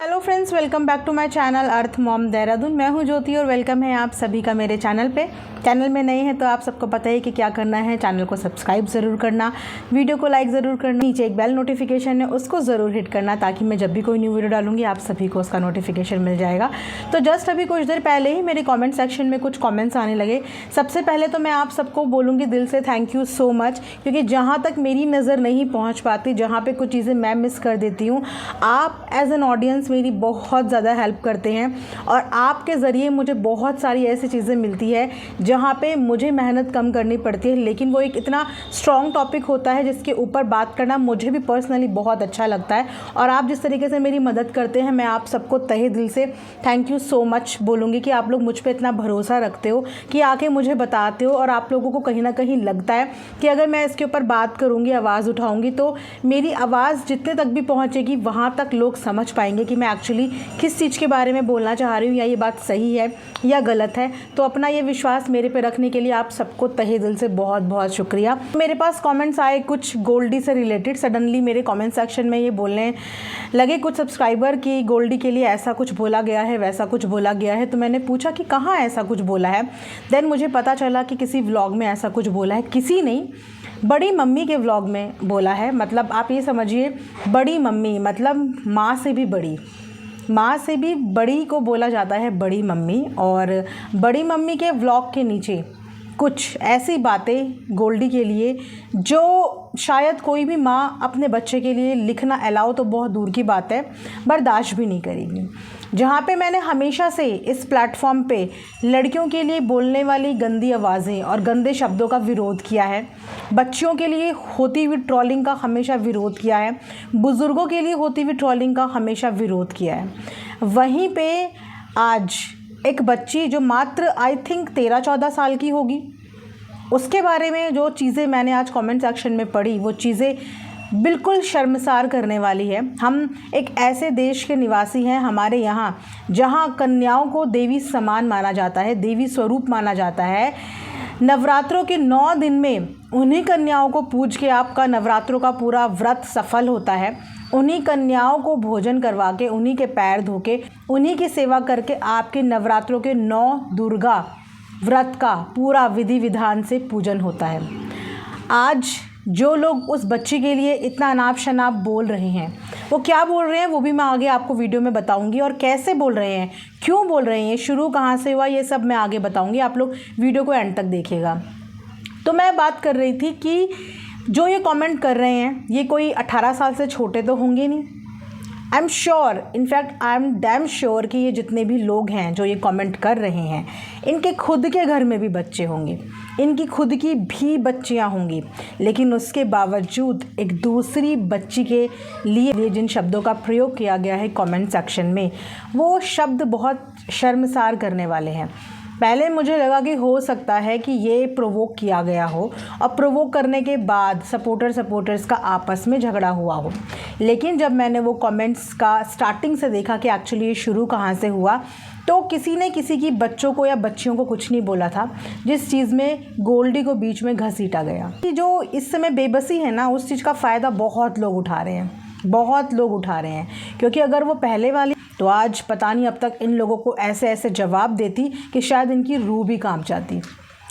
Hello friends, welcome back to my channel Earth Mom Dehradun. मैं हूं ज्योति और वेलकम है आप सभी का मेरे चैनल पे। चैनल में नए हैं तो आप सबको पता है कि क्या करना है। चैनल को सब्सक्राइब ज़रूर करना, वीडियो को लाइक ज़रूर करना, नीचे एक बेल नोटिफिकेशन है उसको ज़रूर हिट करना ताकि मैं जब भी कोई न्यू वीडियो डालूंगी आप सभी को उसका नोटिफिकेशन मिल जाएगा। तो जस्ट अभी कुछ देर पहले ही मेरे कॉमेंट सेक्शन में कुछ कॉमेंट्स आने लगे। सबसे पहले तो मैं आप सबको बोलूँगी दिल से थैंक यू सो मच, क्योंकि जहाँ तक मेरी नज़र नहीं पहुँच पाती, जहाँ पर कुछ चीज़ें मैं मिस कर देती हूँ, आप एज एन ऑडियंस मेरी बहुत ज़्यादा हेल्प करते हैं और आपके ज़रिए मुझे बहुत सारी ऐसी चीज़ें मिलती है जहाँ पे मुझे मेहनत कम करनी पड़ती है, लेकिन वो एक इतना स्ट्रॉन्ग टॉपिक होता है जिसके ऊपर बात करना मुझे भी पर्सनली बहुत अच्छा लगता है। और आप जिस तरीके से मेरी मदद करते हैं, मैं आप सबको तहे दिल से थैंक यू सो मच बोलूँगी कि आप लोग मुझ पर इतना भरोसा रखते हो कि आके मुझे बताते हो और आप लोगों को कहीं ना कहीं लगता है कि अगर मैं इसके ऊपर बात करूँगी, आवाज़ उठाऊँगी तो मेरी आवाज़ जितने तक भी पहुँचेगी वहाँ तक लोग समझ पाएंगे कि मैं एक्चुअली किस चीज़ के बारे में बोलना चाह रही हूँ, या ये बात सही है या गलत है। तो अपना ये विश्वास मेरे पे रखने के लिए आप सबको तहे दिल से बहुत बहुत शुक्रिया। मेरे पास कमेंट्स आए कुछ गोल्डी से रिलेटेड। सडनली मेरे कमेंट सेक्शन में ये बोलने लगे कुछ सब्सक्राइबर कि गोल्डी के लिए ऐसा कुछ बोला गया है, वैसा कुछ बोला गया है। तो मैंने पूछा कि कहाँ ऐसा कुछ बोला है। देन मुझे पता चला कि किसी व्लॉग में ऐसा कुछ बोला है। किसी नहीं, बड़ी मम्मी के व्लॉग में बोला है। मतलब आप ये समझिए, बड़ी मम्मी मतलब माँ से भी बड़ी, माँ से भी बड़ी को बोला जाता है बड़ी मम्मी। और बड़ी मम्मी के व्लॉग के नीचे कुछ ऐसी बातें गोल्डी के लिए जो शायद कोई भी माँ अपने बच्चे के लिए लिखना अलाउ तो बहुत दूर की बात है, बर्दाश्त भी नहीं करेगी। जहाँ पे मैंने हमेशा से इस प्लेटफॉर्म पे लड़कियों के लिए बोलने वाली गंदी आवाज़ें और गंदे शब्दों का विरोध किया है, बच्चियों के लिए होती हुई ट्रोलिंग का हमेशा विरोध किया है, बुज़ुर्गों के लिए होती हुई ट्रोलिंग का हमेशा विरोध किया है, वहीं पे आज एक बच्ची जो मात्र आई थिंक 13-14 साल की होगी, उसके बारे में जो चीज़ें मैंने आज कमेंट सेक्शन में पढ़ी, वो चीज़ें बिल्कुल शर्मसार करने वाली है। हम एक ऐसे देश के निवासी हैं, हमारे यहाँ जहाँ कन्याओं को देवी समान माना जाता है, देवी स्वरूप माना जाता है। नवरात्रों के 9 दिन में उन्हीं कन्याओं को पूज के आपका नवरात्रों का पूरा व्रत सफल होता है। उन्हीं कन्याओं को भोजन करवा के, उन्हीं के पैर धो के, उन्हीं की सेवा करके आपके नवरात्रों के 9 दुर्गा व्रत का पूरा विधि विधान से पूजन होता है। आज जो लोग उस बच्ची के लिए इतना अनाप शनाप बोल रहे हैं, वो क्या बोल रहे हैं वो भी मैं आगे आपको वीडियो में बताऊंगी, और कैसे बोल रहे हैं, क्यों बोल रहे हैं, शुरू कहाँ से हुआ, ये सब मैं आगे बताऊंगी। आप लोग वीडियो को एंड तक देखिएगा। तो मैं बात कर रही थी कि जो ये कमेंट कर रहे हैं ये कोई 18 साल से छोटे तो होंगे नहीं। I am sure, in fact I am damn sure कि ये जितने भी लोग हैं जो ये कमेंट कर रहे हैं, इनके खुद के घर में भी बच्चे होंगे, इनकी खुद की भी बच्चियां होंगी, लेकिन उसके बावजूद एक दूसरी बच्ची के लिए जिन शब्दों का प्रयोग किया गया है कमेंट सेक्शन में, वो शब्द बहुत शर्मसार करने वाले हैं। पहले मुझे लगा कि हो सकता है कि ये प्रोवोक किया गया हो और प्रोवोक करने के बाद सपोर्टर्स का आपस में झगड़ा हुआ हो, लेकिन जब मैंने वो कमेंट्स का स्टार्टिंग से देखा कि एक्चुअली ये शुरू कहाँ से हुआ, तो किसी ने किसी की बच्चों को या बच्चियों को कुछ नहीं बोला था, जिस चीज़ में गोल्डी को बीच में घसीटा गया। कि जो इस समय बेबसी है ना, उस चीज़ का फ़ायदा बहुत लोग उठा रहे हैं, बहुत लोग उठा रहे हैं। क्योंकि अगर वो पहले वाली तो आज पता नहीं अब तक इन लोगों को ऐसे ऐसे जवाब देती कि शायद इनकी रूह भी कांप जाती,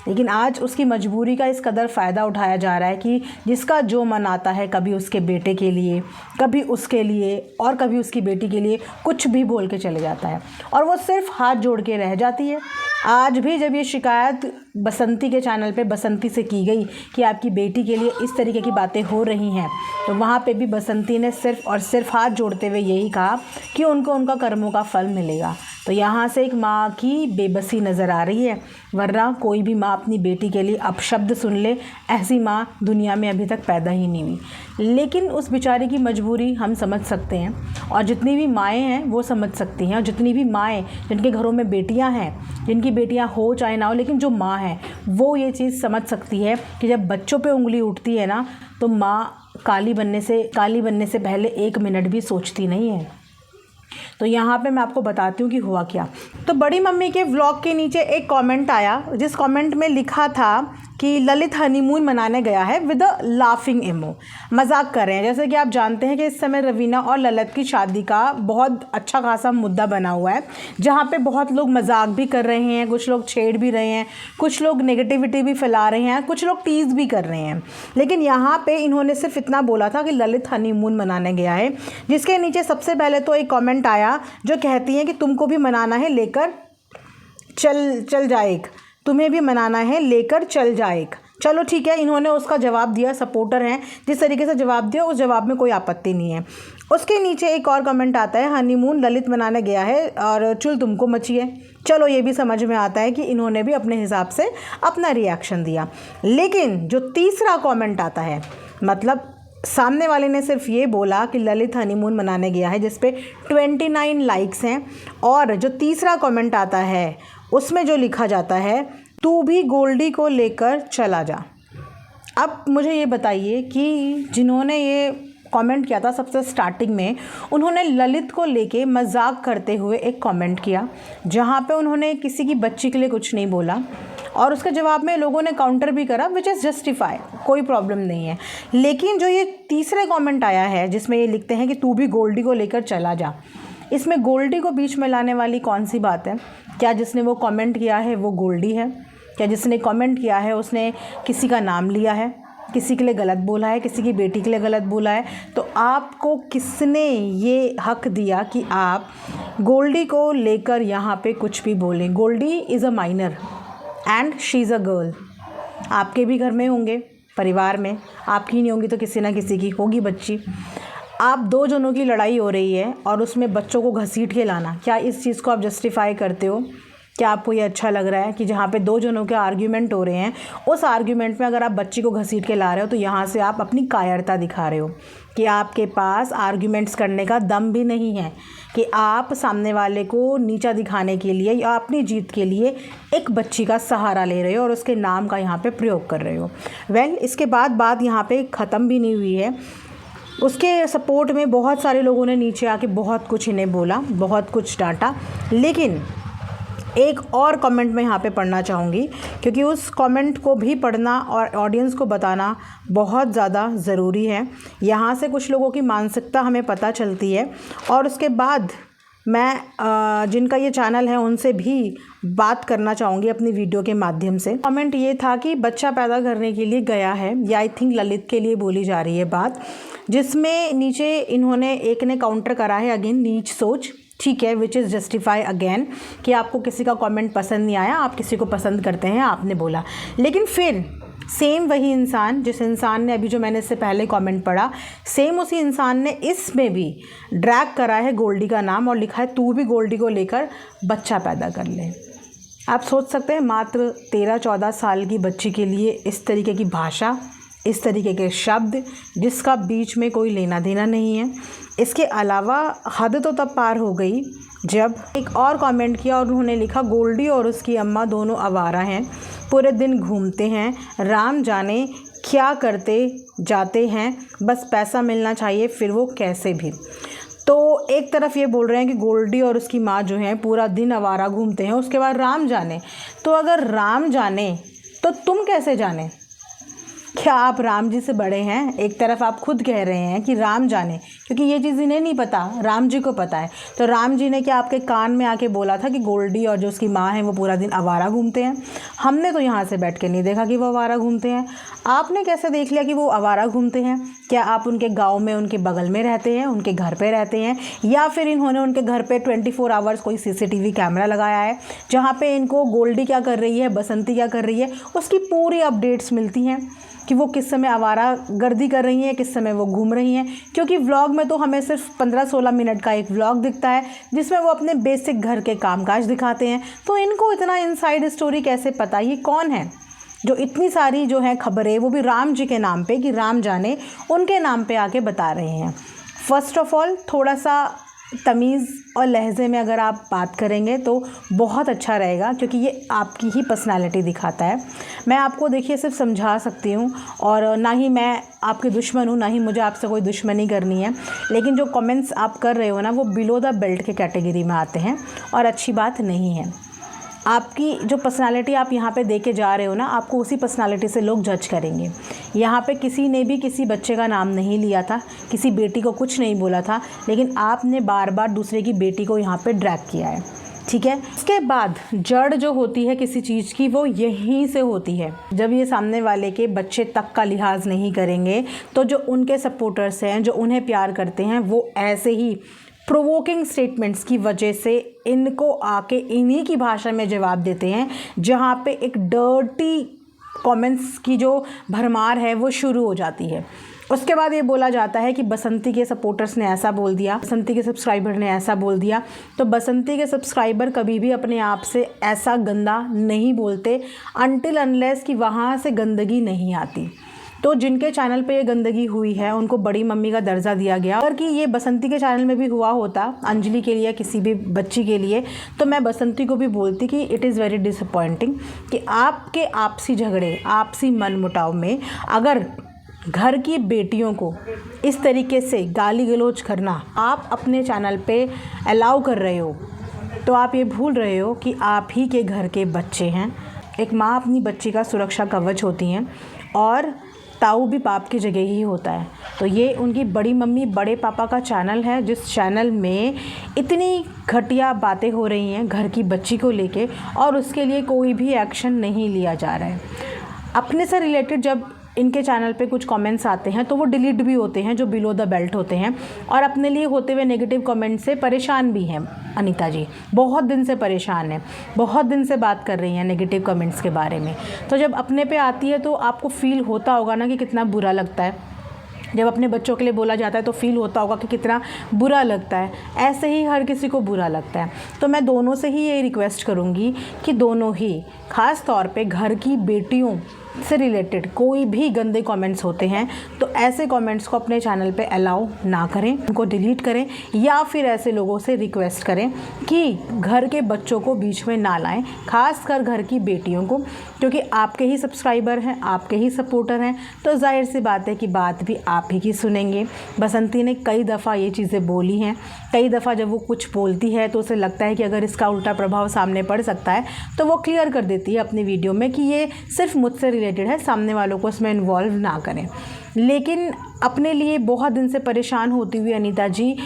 लेकिन आज उसकी मजबूरी का इस कदर फ़ायदा उठाया जा रहा है कि जिसका जो मन आता है, कभी उसके बेटे के लिए, कभी उसके लिए और कभी उसकी बेटी के लिए कुछ भी बोल के चले जाता है, और वो सिर्फ हाथ जोड़ के रह जाती है। आज भी जब ये शिकायत बसंती के चैनल पे बसंती से की गई कि आपकी बेटी के लिए इस तरीके की बातें हो रही हैं, तो वहाँ पे भी बसंती ने सिर्फ और सिर्फ हाथ जोड़ते हुए यही कहा कि उनको उनका कर्मों का फल मिलेगा। तो यहाँ से एक माँ की बेबसी नज़र आ रही है, वरना कोई भी माँ अपनी बेटी के लिए अपशब्द सुन ले, ऐसी माँ दुनिया में अभी तक पैदा ही नहीं हुई। लेकिन उस बेचारी की मजबूरी हम समझ सकते हैं, और जितनी भी माएँ हैं वो समझ सकती हैं, और जितनी भी माएँ जिनके घरों में बेटियाँ हैं, जिनकी बेटियाँ हो चाहे ना हो, लेकिन जो माँ है वो ये चीज़ समझ सकती है कि जब बच्चों पे उंगली उठती है ना, तो माँ काली बनने से पहले 1 मिनट भी सोचती नहीं है। तो यहाँ पे मैं आपको बताती हूँ कि हुआ क्या। तो बड़ी मम्मी के व्लॉग के नीचे एक कमेंट आया, जिस कमेंट में लिखा था कि ललित हनीमून मनाने गया है विद अ लाफिंग इमो, मजाक कर रहे हैं। जैसे कि आप जानते हैं कि इस समय रवीना और ललित की शादी का बहुत अच्छा खासा मुद्दा बना हुआ है, जहाँ पे बहुत लोग मजाक भी कर रहे हैं, कुछ लोग छेड़ भी रहे हैं, कुछ लोग नेगेटिविटी भी फैला रहे हैं, कुछ लोग टीज़ भी कर रहे हैं। लेकिन यहाँ पे इन्होंने सिर्फ इतना बोला था कि ललित हनीमून मनाने गया है, जिसके नीचे सबसे पहले तो एक कॉमेंट आया जो कहती है कि तुमको भी मनाना है, लेकर चल जाएग, तुम्हें भी मनाना है, लेकर चल जाएग। चलो ठीक है, इन्होंने उसका जवाब दिया, सपोर्टर हैं, जिस तरीके से जवाब दिया उस जवाब में कोई आपत्ति नहीं है। उसके नीचे एक और कमेंट आता है, हनीमून ललित मनाने गया है और चुल तुमको मची है। चलो ये भी समझ में आता है कि इन्होंने भी अपने हिसाब से अपना रिएक्शन दिया। लेकिन जो तीसरा कमेंट आता है, मतलब सामने वाले ने सिर्फ ये बोला कि ललित हनीमून मनाने गया है, जिस पे 29 लाइक्स हैं, और जो तीसरा कमेंट आता है उसमें जो लिखा जाता है, तू भी गोल्डी को लेकर चला जा। अब मुझे ये बताइए कि जिन्होंने ये कमेंट किया था सबसे स्टार्टिंग में, उन्होंने ललित को लेके मजाक करते हुए एक कमेंट किया, जहाँ पे उन्होंने किसी की बच्ची के लिए कुछ नहीं बोला, और उसके जवाब में लोगों ने काउंटर भी करा, विच इज़ जस्टिफाई, कोई प्रॉब्लम नहीं है। लेकिन जो ये तीसरे कमेंट आया है जिसमें ये लिखते हैं कि तू भी गोल्डी को लेकर चला जा, इसमें गोल्डी को बीच में लाने वाली कौन सी बात है? क्या जिसने वो कमेंट किया है वो गोल्डी है? क्या जिसने कमेंट किया है उसने किसी का नाम लिया है, किसी के लिए गलत बोला है, किसी की बेटी के लिए गलत बोला है? तो आपको किसने ये हक दिया कि आप गोल्डी को लेकर यहाँ पे कुछ भी बोलें? Goldie is a minor and she is a girl. आपके भी घर में होंगे, परिवार में, आपकी नहीं होंगी तो किसी ना किसी की होगी बच्ची। आप दो जनों की लड़ाई हो रही है और उसमें बच्चों को घसीट के लाना, क्या इस चीज़ को आप जस्टिफाई करते हो? क्या आपको ये अच्छा लग रहा है कि जहाँ पे दो जनों के आर्ग्यूमेंट हो रहे हैं, उस आर्ग्यूमेंट में अगर आप बच्ची को घसीट के ला रहे हो तो यहाँ से आप अपनी कायरता दिखा रहे हो कि आपके पास आर्ग्यूमेंट्स करने का दम भी नहीं है, कि आप सामने वाले को नीचा दिखाने के लिए या अपनी जीत के लिए एक बच्ची का सहारा ले रहे हो और उसके नाम का यहाँ पे प्रयोग कर रहे हो। इसके बाद बात यहाँ पे ख़त्म भी नहीं हुई है। उसके सपोर्ट में बहुत सारे लोगों ने नीचे आके बहुत कुछ इन्हें बोला, बहुत कुछ डांटा। लेकिन एक और कमेंट मैं यहाँ पे पढ़ना चाहूँगी, क्योंकि उस कमेंट को भी पढ़ना और ऑडियंस को बताना बहुत ज़्यादा ज़रूरी है। यहाँ से कुछ लोगों की मानसिकता हमें पता चलती है, और उसके बाद मैं जिनका ये चैनल है उनसे भी बात करना चाहूँगी अपनी वीडियो के माध्यम से। कमेंट ये था कि बच्चा पैदा करने के लिए गया है, या आई थिंक ललित के लिए बोली जा रही है बात, जिसमें नीचे इन्होंने एक ने काउंटर करा है, अगेन नीच सोच, ठीक है, विच इज़ जस्टिफाई अगेन, कि आपको किसी का कमेंट पसंद नहीं आया, आप किसी को पसंद करते हैं, आपने बोला। लेकिन फिर सेम वही इंसान, जिस इंसान ने अभी जो मैंने इससे पहले कमेंट पढ़ा, सेम उसी इंसान ने इसमें भी ड्रैग करा है गोल्डी का नाम और लिखा है तू भी गोल्डी को लेकर बच्चा पैदा कर ले। आप सोच सकते हैं, मात्र 13-14 साल की बच्ची के लिए इस तरीके की भाषा, इस तरीके के शब्द, जिसका बीच में कोई लेना देना नहीं है। इसके अलावा हद तो तब पार हो गई जब एक और कमेंट किया और उन्होंने लिखा गोल्डी और उसकी अम्मा दोनों आवारा हैं, पूरे दिन घूमते हैं, राम जाने क्या करते जाते हैं, बस पैसा मिलना चाहिए फिर वो कैसे भी। तो एक तरफ ये बोल रहे हैं कि गोल्डी और उसकी माँ जो है पूरा दिन आवारा घूमते हैं, उसके बाद राम जाने। तो अगर राम जाने तो तुम कैसे जाने? क्या आप राम जी से बड़े हैं? एक तरफ आप खुद कह रहे हैं कि राम जाने, क्योंकि ये चीज़ इन्हें नहीं पता, राम जी को पता है। तो राम जी ने क्या आपके कान में आके बोला था कि गोल्डी और जो उसकी माँ है वो पूरा दिन आवारा घूमते हैं? हमने तो यहाँ से बैठ के नहीं देखा कि वो आवारा घूमते हैं। आपने कैसे देख लिया कि वो आवारा घूमते हैं? क्या आप उनके गाँव में, उनके बगल में रहते हैं, उनके घर पर रहते हैं, या फिर इन्होंने उनके घर पर 24 आवर्स कोई CCTV कैमरा लगाया है जहाँ पर इनको गोल्डी क्या कर रही है, बसंती क्या कर रही है, उसकी पूरी अपडेट्स मिलती हैं कि वो किस समय आवारा गर्दी कर रही हैं, किस समय वो घूम रही हैं? क्योंकि व्लॉग में तो हमें सिर्फ 15-16 मिनट का एक व्लॉग दिखता है जिसमें वो अपने बेसिक घर के कामकाज दिखाते हैं। तो इनको इतना इनसाइड स्टोरी कैसे पता? ये कौन है जो इतनी सारी जो है खबरें, वो भी राम जी के नाम पे, कि राम जाने उनके नाम पे आके बता रहे हैं? फर्स्ट ऑफ ऑल थोड़ा सा तमीज़ और लहजे में अगर आप बात करेंगे तो बहुत अच्छा रहेगा, क्योंकि ये आपकी ही पर्सनालिटी दिखाता है। मैं आपको देखिए सिर्फ समझा सकती हूँ, और ना ही मैं आपके दुश्मन हूँ, ना ही मुझे आपसे कोई दुश्मनी करनी है। लेकिन जो कमेंट्स आप कर रहे हो ना, वो बिलो द बेल्ट के कैटेगरी में आते हैं और अच्छी बात नहीं है। आपकी जो पर्सनालिटी आप यहाँ पे दे के जा रहे हो ना, आपको उसी पर्सनालिटी से लोग जज करेंगे। यहाँ पे किसी ने भी किसी बच्चे का नाम नहीं लिया था, किसी बेटी को कुछ नहीं बोला था, लेकिन आपने बार बार दूसरे की बेटी को यहाँ पे ड्रैग किया है, ठीक है। उसके बाद जड़ जो होती है किसी चीज़ की वो यहीं से होती है। जब ये सामने वाले के बच्चे तक का लिहाज नहीं करेंगे तो जो उनके सपोर्टर्स हैं, जो उन्हें प्यार करते हैं, वो ऐसे ही प्रोवोकिंग स्टेटमेंट्स की वजह से इनको आके इन्हीं की भाषा में जवाब देते हैं, जहाँ पे एक डर्टी कमेंट्स की जो भरमार है वो शुरू हो जाती है। उसके बाद ये बोला जाता है कि बसंती के सपोर्टर्स ने ऐसा बोल दिया, बसंती के सब्सक्राइबर ने ऐसा बोल दिया। तो बसंती के सब्सक्राइबर कभी भी अपने आप से ऐसा गंदा नहीं बोलते अनटिल अनलेस कि वहाँ से गंदगी नहीं आती। तो जिनके चैनल पे ये गंदगी हुई है उनको बड़ी मम्मी का दर्जा दिया गया। अगर कि ये बसंती के चैनल में भी हुआ होता अंजलि के लिए, किसी भी बच्ची के लिए, तो मैं बसंती को भी बोलती कि इट इज़ वेरी डिसअपॉइंटिंग कि आपके आपसी झगड़े, आपसी मनमुटाव में अगर घर की बेटियों को इस तरीके से गाली गलौज करना आप अपने चैनल पे अलाउ कर रहे हो, तो आप ये भूल रहे हो कि आप ही के घर के बच्चे हैं। एक माँ अपनी बच्ची का सुरक्षा कवच होती हैं और ताऊ भी बाप की जगह ही होता है। तो ये उनकी बड़ी मम्मी बड़े पापा का चैनल है, जिस चैनल में इतनी घटिया बातें हो रही हैं घर की बच्ची को लेके, और उसके लिए कोई भी एक्शन नहीं लिया जा रहा है। अपने से रिलेटेड जब इनके चैनल पे कुछ कमेंट्स आते हैं तो वो डिलीट भी होते हैं, जो बिलो द बेल्ट होते हैं, और अपने लिए होते हुए नेगेटिव कमेंट से परेशान भी हैं। अनीता जी बहुत दिन से परेशान हैं, बहुत दिन से बात कर रही हैं नेगेटिव कमेंट्स के बारे में। तो जब अपने पे आती है तो आपको फ़ील होता होगा ना कि कितना बुरा लगता है। जब अपने बच्चों के लिए बोला जाता है तो फ़ील होता होगा कि कितना बुरा लगता है। ऐसे ही हर किसी को बुरा लगता है। तो मैं दोनों से ही ये रिक्वेस्ट करूँगी कि दोनों ही, ख़ास तौर पे घर की बेटियों से रिलेटेड कोई भी गंदे कमेंट्स होते हैं तो ऐसे कमेंट्स को अपने चैनल पे अलाउ ना करें, उनको डिलीट करें, या फिर ऐसे लोगों से रिक्वेस्ट करें कि घर के बच्चों को बीच में ना लाएं, खासकर घर की बेटियों को, क्योंकि आपके ही सब्सक्राइबर हैं, आपके ही सपोर्टर हैं, तो जाहिर सी बात है कि बात भी आप ही की सुनेंगे। बसंती ने कई दफ़ा ये चीज़ें बोली हैं। कई दफ़ा जब वो कुछ बोलती है तो उसे लगता है कि अगर इसका उल्टा प्रभाव सामने पड़ सकता है तो वो क्लियर कर देती है अपनी वीडियो में कि ये सिर्फ मुझसे रिलेटेड है, सामने वालों को इसमें इन्वॉल्व ना करें। लेकिन अपने लिए बहुत दिन से परेशान होती हुई अनीता जी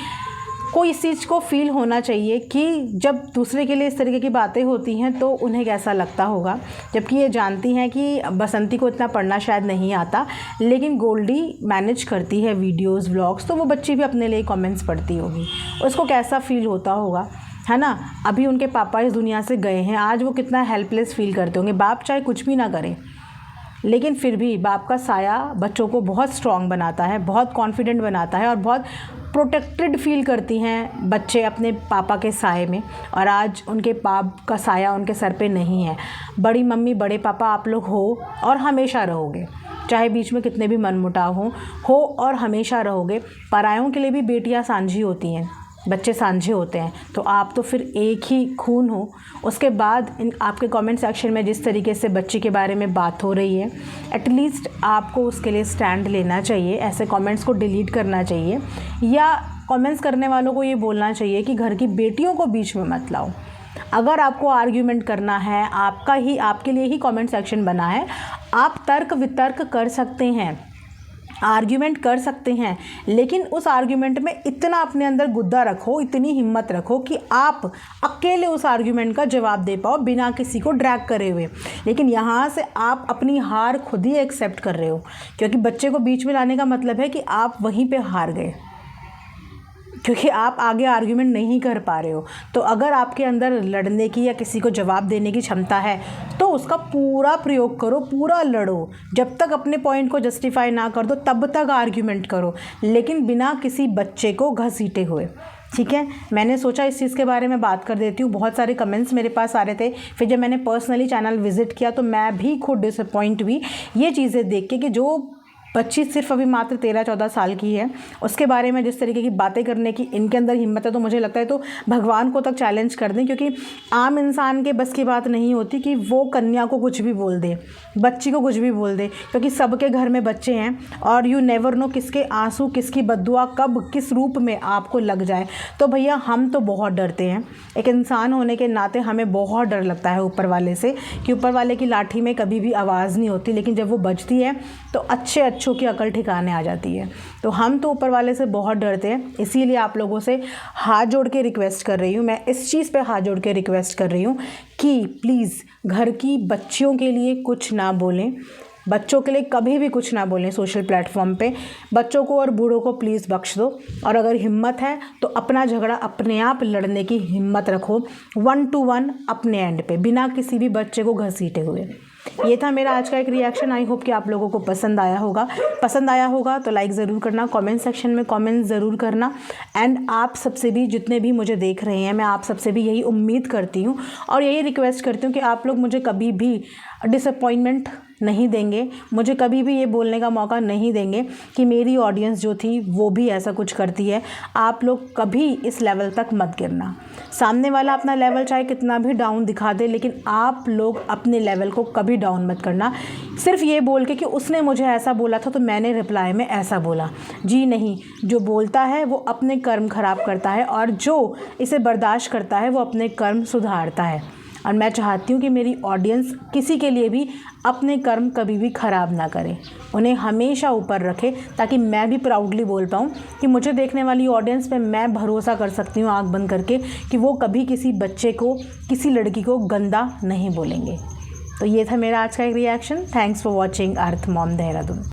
को इस चीज़ को फ़ील होना चाहिए कि जब दूसरे के लिए इस तरीके की बातें होती हैं तो उन्हें कैसा लगता होगा। जबकि ये जानती हैं कि बसंती को इतना पढ़ना शायद नहीं आता, लेकिन गोल्डी मैनेज करती है वीडियोस, व्लॉग्स, तो वो बच्ची भी अपने लिए कमेंट्स पढ़ती होगी, उसको कैसा फ़ील होता होगा, है ना। अभी उनके पापा इस दुनिया से गए हैं, आज वो कितना हेल्पलेस फ़ील करते होंगे। बाप चाहे कुछ भी ना करे, लेकिन फिर भी बाप का साया बच्चों को बहुत स्ट्रॉन्ग बनाता है, बहुत कॉन्फिडेंट बनाता है, और बहुत प्रोटेक्टेड फील करती हैं बच्चे अपने पापा के साए में। और आज उनके बाप का साया उनके सर पे नहीं है। बड़ी मम्मी बड़े पापा आप लोग हो और हमेशा रहोगे, चाहे बीच में कितने भी मनमुटाव हो और हमेशा रहोगे। परायों के लिए भी बेटियां सांझी होती हैं, बच्चे सांझे होते हैं, तो आप तो फिर एक ही खून हो। उसके बाद इन आपके कमेंट सेक्शन में जिस तरीके से बच्ची के बारे में बात हो रही है, एटलीस्ट आपको उसके लिए स्टैंड लेना चाहिए, ऐसे कमेंट्स को डिलीट करना चाहिए, या कमेंट्स करने वालों को ये बोलना चाहिए कि घर की बेटियों को बीच में मत लाओ। अगर आपको आर्ग्यूमेंट करना है, आपके लिए ही कमेंट सेक्शन बना है, आप तर्क वितर्क कर सकते हैं, आर्ग्यूमेंट कर सकते हैं, लेकिन उस आर्ग्यूमेंट में इतना अपने अंदर गुद्दा रखो, इतनी हिम्मत रखो कि आप अकेले उस आर्ग्यूमेंट का जवाब दे पाओ बिना किसी को ड्रैग करे हुए। लेकिन यहाँ से आप अपनी हार खुद ही एक्सेप्ट कर रहे हो, क्योंकि बच्चे को बीच में लाने का मतलब है कि आप वहीं पे हार गए, क्योंकि आप आगे आर्ग्यूमेंट नहीं कर पा रहे हो। तो अगर आपके अंदर लड़ने की या किसी को जवाब देने की क्षमता है तो उसका पूरा प्रयोग करो, पूरा लड़ो। जब तक अपने पॉइंट को जस्टिफाई ना कर दो तब तक आर्ग्यूमेंट करो, लेकिन बिना किसी बच्चे को घसीटे हुए, ठीक है। मैंने सोचा इस चीज़ के बारे में बात कर देती हूँ। बहुत सारे कमेंट्स मेरे पास आ रहे थे, फिर जब मैंने पर्सनली चैनल विज़िट किया तो मैं भी खुद डिसअपॉइंट हुई ये चीज़ें देख के कि जो बच्ची सिर्फ अभी मात्र 13-14 साल की है, उसके बारे में जिस तरीके की बातें करने की इनके अंदर हिम्मत है, तो मुझे लगता है तो भगवान को तक चैलेंज कर दें, क्योंकि आम इंसान के बस की बात नहीं होती कि वो कन्या को कुछ भी बोल दे, बच्ची को कुछ भी बोल दे, क्योंकि सबके घर में बच्चे हैं और यू नेवर नो किसके आंसू, किसकी बद्दुआ कब किस रूप में आपको लग जाए। तो भैया हम तो बहुत डरते हैं, एक इंसान होने के नाते हमें बहुत डर लगता है ऊपर वाले से, कि ऊपर वाले की लाठी में कभी भी आवाज़ नहीं होती, लेकिन जब वो बजती है तो अच्छों की अकल ठिकाने आ जाती है। तो हम तो ऊपर वाले से बहुत डरते हैं, इसीलिए आप लोगों से हाथ जोड़ के रिक्वेस्ट कर रही हूँ, मैं इस चीज़ पे हाथ जोड़ के रिक्वेस्ट कर रही हूँ कि प्लीज़ घर की बच्चियों के लिए कुछ ना बोलें, बच्चों के लिए कभी भी कुछ ना बोलें सोशल प्लेटफॉर्म पे। बच्चों को और बूढ़ों को प्लीज़ बख्श दो, और अगर हिम्मत है तो अपना झगड़ा अपने आप लड़ने की हिम्मत रखो, 1 to 1 अपने एंड पे, बिना किसी भी बच्चे को घसीटे हुए। ये था मेरा आज का एक रिएक्शन। आई होप कि आप लोगों को पसंद आया होगा तो लाइक ज़रूर करना, कमेंट सेक्शन में कमेंट ज़रूर करना। एंड आप सबसे भी, जितने भी मुझे देख रहे हैं, मैं आप सबसे भी यही उम्मीद करती हूँ और यही रिक्वेस्ट करती हूँ कि आप लोग मुझे कभी भी डिसअपॉइंटमेंट नहीं देंगे, मुझे कभी भी ये बोलने का मौका नहीं देंगे कि मेरी ऑडियंस जो थी वो भी ऐसा कुछ करती है। आप लोग कभी इस लेवल तक मत गिरना। सामने वाला अपना लेवल चाहे कितना भी डाउन दिखा दे, लेकिन आप लोग अपने लेवल को कभी डाउन मत करना सिर्फ ये बोल के कि उसने मुझे ऐसा बोला था तो मैंने रिप्लाई में ऐसा बोला। जी नहीं, जो बोलता है वो अपने कर्म खराब करता है, और जो इसे बर्दाश्त करता है वो अपने कर्म सुधारता है। और मैं चाहती हूँ कि मेरी ऑडियंस किसी के लिए भी अपने कर्म कभी भी ख़राब ना करे, उन्हें हमेशा ऊपर रखे, ताकि मैं भी प्राउडली बोल पाऊँ कि मुझे देखने वाली ऑडियंस पे मैं भरोसा कर सकती हूँ आँख बंद करके कि वो कभी किसी बच्चे को, किसी लड़की को गंदा नहीं बोलेंगे। तो ये था मेरा आज का एक reaction. Thanks for watching earth Mom Dehradun.